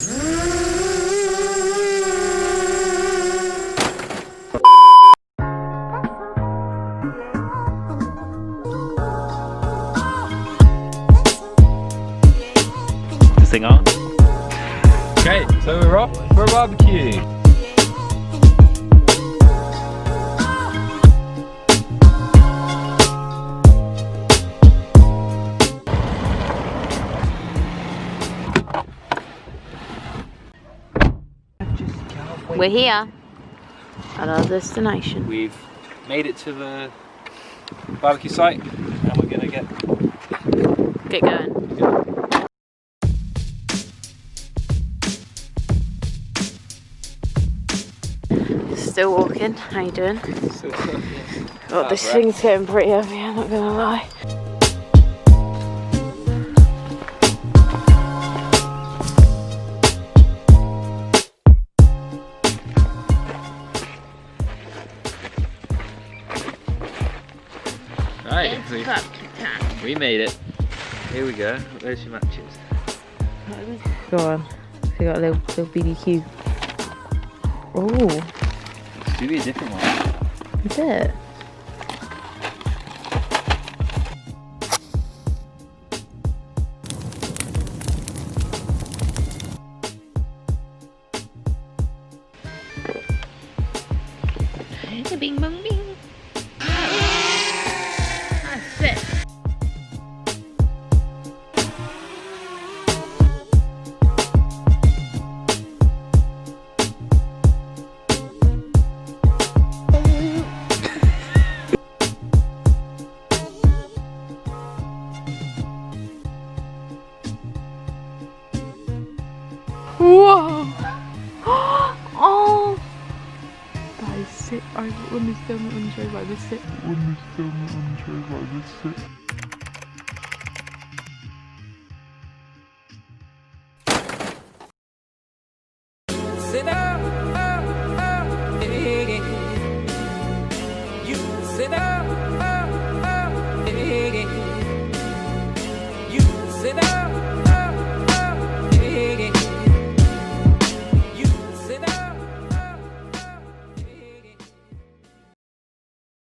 Thing on. Okay, so we're off for a barbecue. We're here at our destination. We've made it to the barbecue site and we're gonna get going. Still walking. How you doing? Oh, this thing's getting pretty heavy, I'm not gonna lie. Right, we made it. Here we go. There's your matches. Go on. So you got a little BBQ. Oh, Let's do a different one. is it? Bing bong bing. That's it. Whoa! Oh! That is sick. I want this film on the show like this sick.